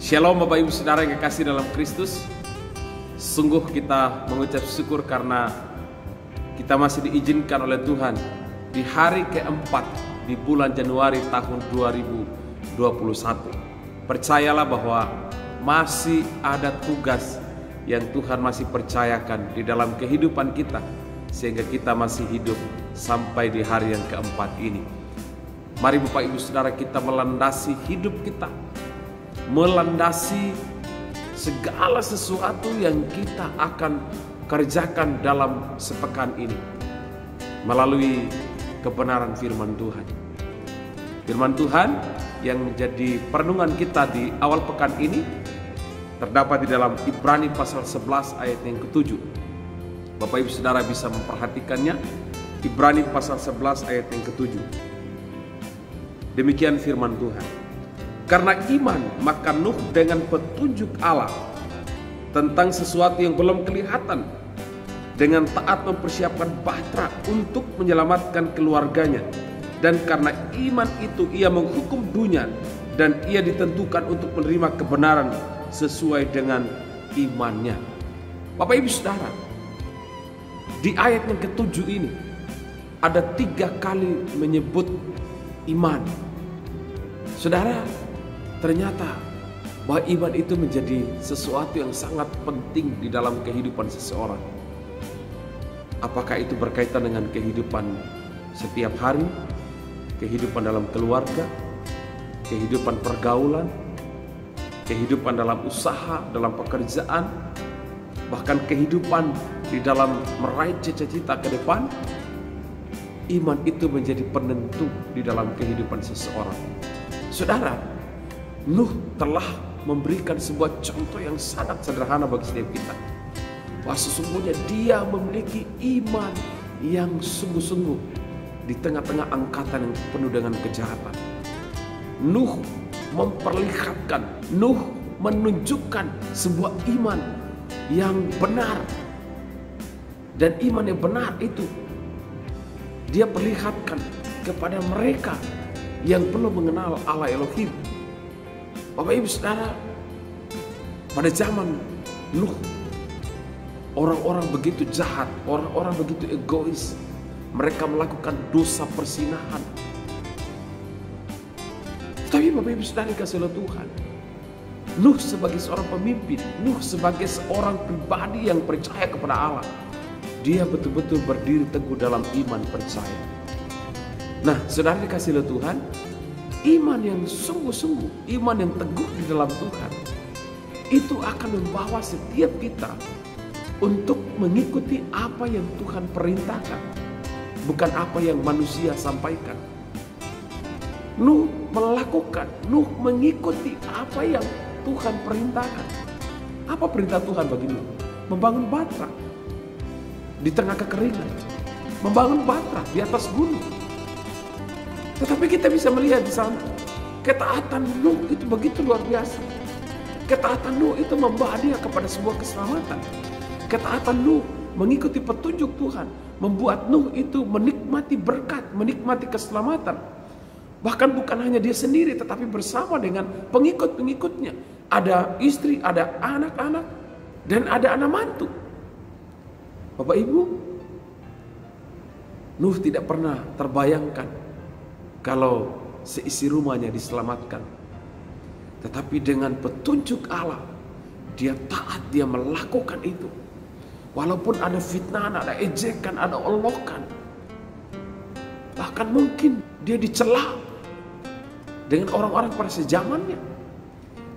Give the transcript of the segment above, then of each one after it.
Shalom Bapak Ibu Saudara yang kekasih dalam Kristus. Sungguh kita mengucap syukur karena kita masih diizinkan oleh Tuhan di hari keempat di bulan Januari tahun 2021. Percayalah bahwa masih ada tugas yang Tuhan masih percayakan di dalam kehidupan kita, sehingga kita masih hidup sampai di hari yang keempat ini. Mari Bapak Ibu Saudara, kita melandasi hidup kita, melandasi segala sesuatu yang kita akan kerjakan dalam sepekan ini melalui kebenaran firman Tuhan. Firman Tuhan yang menjadi perenungan kita di awal pekan ini terdapat di dalam Ibrani pasal 11 ayat yang ke-7. Bapak Ibu Saudara bisa memperhatikannya. Ibrani pasal 11 ayat yang ke-7. Demikian firman Tuhan. Karena iman, maka Nuh dengan petunjuk Allah tentang sesuatu yang belum kelihatan, dengan taat mempersiapkan bahtera untuk menyelamatkan keluarganya. Dan karena iman itu ia menghukum dunia, dan ia ditentukan untuk menerima kebenaran sesuai dengan imannya. Bapak Ibu Saudara, di ayat yang ke-7 ini ada 3 kali menyebut iman. Saudara, ternyata bahwa iman itu menjadi sesuatu yang sangat penting di dalam kehidupan seseorang. Apakah itu berkaitan dengan kehidupan setiap hari, kehidupan dalam keluarga, kehidupan pergaulan, kehidupan dalam usaha, dalam pekerjaan, bahkan kehidupan di dalam meraih cita-cita ke depan. Iman itu menjadi penentu di dalam kehidupan seseorang. Saudara, Nuh telah memberikan sebuah contoh yang sangat sederhana bagi setiap kita, bahwa sesungguhnya dia memiliki iman yang sungguh-sungguh di tengah-tengah angkatan yang penuh dengan kejahatan. Nuh memperlihatkan, Nuh menunjukkan sebuah iman yang benar. Dan iman yang benar itu dia perlihatkan kepada mereka yang belum mengenal Allah Elohim. Bapak Ibu Saudara, pada zaman Nuh, orang-orang begitu jahat, orang-orang begitu egois. Mereka melakukan dosa perzinahan. Tapi Bapak Ibu Saudara dikasihi oleh Tuhan, Nuh sebagai seorang pemimpin, Nuh sebagai seorang pribadi yang percaya kepada Allah, dia betul-betul berdiri teguh dalam iman percaya. Nah, saudara dikasihi oleh Tuhan, iman yang sungguh-sungguh, iman yang teguh di dalam Tuhan, itu akan membawa setiap kita untuk mengikuti apa yang Tuhan perintahkan, bukan apa yang manusia sampaikan. Nuh melakukan, Nuh mengikuti apa yang Tuhan perintahkan. Apa perintah Tuhan bagi Nuh? Membangun bahtera di tengah kekeringan, membangun bahtera di atas gunung. Tetapi kita bisa melihat di sana, ketaatan Nuh itu begitu luar biasa. Ketaatan Nuh itu membawa dia kepada sebuah keselamatan. Ketaatan Nuh mengikuti petunjuk Tuhan membuat Nuh itu menikmati berkat, menikmati keselamatan. Bahkan bukan hanya dia sendiri, tetapi bersama dengan pengikut-pengikutnya. Ada istri, ada anak-anak, dan ada anak mantu. Bapak Ibu, Nuh tidak pernah terbayangkan kalau seisi rumahnya diselamatkan. Tetapi dengan petunjuk Allah, dia taat, dia melakukan itu. Walaupun ada fitnah, ada ejekan, ada olokan. Bahkan mungkin dia dicela dengan orang-orang pada sejamannya.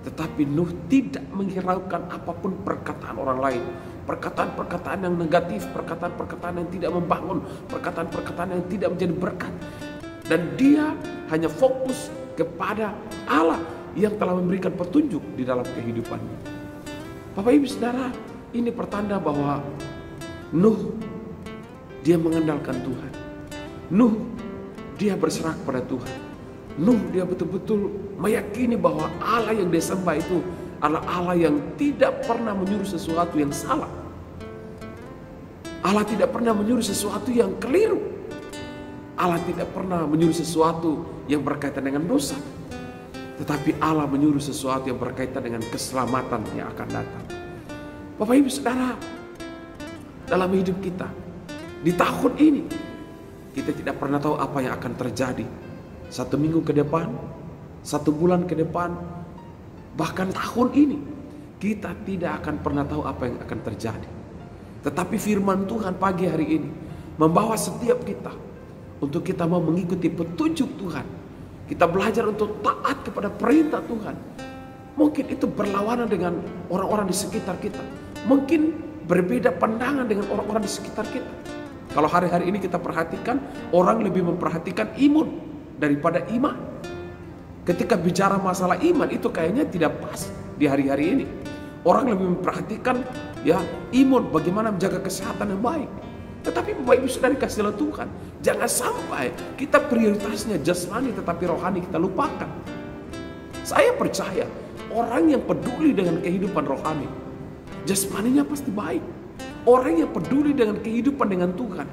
Tetapi Nuh tidak menghiraukan apapun perkataan orang lain. Perkataan-perkataan yang negatif, perkataan-perkataan yang tidak membangun, perkataan-perkataan yang tidak menjadi berkat. Dan dia hanya fokus kepada Allah yang telah memberikan petunjuk di dalam kehidupannya. Bapak Ibu Saudara, ini pertanda bahwa Nuh, dia mengandalkan Tuhan. Nuh, dia berserah kepada Tuhan. Nuh, dia betul-betul meyakini bahwa Allah yang dia sembah itu adalah Allah yang tidak pernah menyuruh sesuatu yang salah. Allah tidak pernah menyuruh sesuatu yang keliru. Allah tidak pernah menyuruh sesuatu yang berkaitan dengan dosa. Tetapi Allah menyuruh sesuatu yang berkaitan dengan keselamatan yang akan datang. Bapak Ibu Saudara, dalam hidup kita di tahun ini, kita tidak pernah tahu apa yang akan terjadi 1 minggu ke depan, 1 bulan ke depan, bahkan tahun ini. Kita tidak akan pernah tahu apa yang akan terjadi. Tetapi firman Tuhan pagi hari ini membawa setiap kita untuk kita mau mengikuti petunjuk Tuhan. Kita belajar untuk taat kepada perintah Tuhan. Mungkin itu berlawanan dengan orang-orang di sekitar kita. Mungkin berbeda pandangan dengan orang-orang di sekitar kita. Kalau hari-hari ini kita perhatikan, orang lebih memperhatikan imun daripada iman. Ketika bicara masalah iman, itu kayaknya tidak pas di hari-hari ini. Orang lebih memperhatikan imun, bagaimana menjaga kesehatan yang baik. Tetapi Bapak Ibu Saudara dikasihi Tuhan, jangan sampai kita prioritasnya jasmani tetapi rohani kita lupakan. Saya percaya orang yang peduli dengan kehidupan rohani, jasmaninya pasti baik. Orang yang peduli dengan kehidupan dengan Tuhan,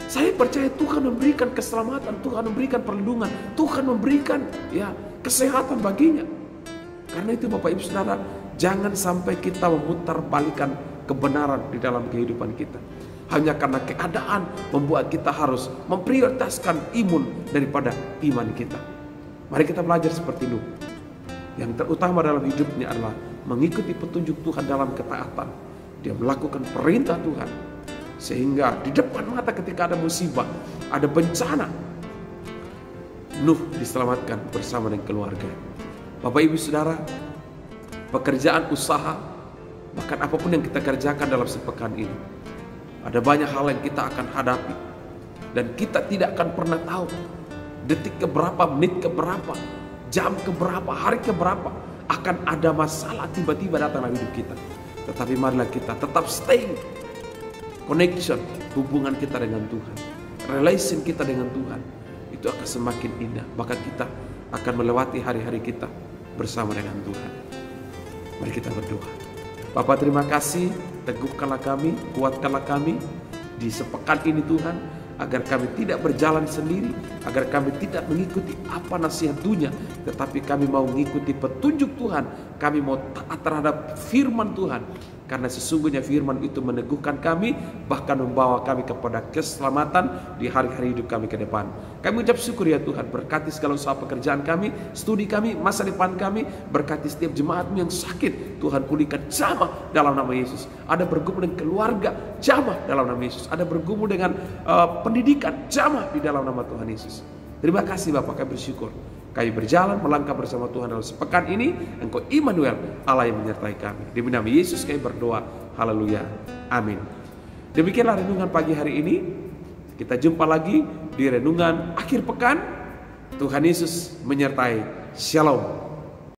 saya percaya Tuhan memberikan keselamatan, Tuhan memberikan perlindungan, Tuhan memberikan kesehatan baginya. Karena itu Bapak Ibu Saudara, jangan sampai kita memutarbalikkan kebenaran di dalam kehidupan kita. Hanya karena keadaan membuat kita harus memprioritaskan imun daripada iman kita. Mari kita belajar seperti Nuh. Yang terutama dalam hidupnya adalah mengikuti petunjuk Tuhan dalam ketaatan. Dia melakukan perintah Tuhan. Sehingga di depan mata ketika ada musibah, ada bencana, Nuh diselamatkan bersama dengan keluarga. Bapak Ibu Saudara, pekerjaan, usaha, bahkan apapun yang kita kerjakan dalam sepekan ini, ada banyak hal yang kita akan hadapi. Dan kita tidak akan pernah tahu detik keberapa, menit keberapa, jam keberapa, hari keberapa akan ada masalah tiba-tiba datang dalam hidup kita. Tetapi marilah kita tetap stay connection, hubungan kita dengan Tuhan, relation kita dengan Tuhan, itu akan semakin indah. Maka kita akan melewati hari-hari kita bersama dengan Tuhan. Mari kita berdoa. Bapa, terima kasih, teguhkanlah kami, kuatkanlah kami di sepekan ini Tuhan, agar kami tidak berjalan sendiri, agar kami tidak mengikuti apa nasihat dunia, tetapi kami mau mengikuti petunjuk Tuhan, kami mau taat terhadap firman Tuhan, karena sesungguhnya firman itu meneguhkan kami, bahkan membawa kami kepada keselamatan di hari-hari hidup kami ke depan. Kami ucap syukur ya Tuhan, berkati segala usaha pekerjaan kami, studi kami, masa depan kami, berkati setiap jemaat-Mu yang sakit, Tuhan pulihkan, jamah dalam nama Yesus. Ada bergumul dengan keluarga, jamah dalam nama Yesus. Ada bergumul dengan pendidikan, jamah di dalam nama Tuhan Yesus. Terima kasih Bapak, kami bersyukur. Kami berjalan melangkah bersama Tuhan dalam sepekan ini. Engkau Immanuel, Allah yang menyertai kami. Demi nama Yesus kami berdoa. Haleluya. Amin. Demikianlah renungan pagi hari ini. Kita jumpa lagi di renungan akhir pekan. Tuhan Yesus menyertai. Shalom.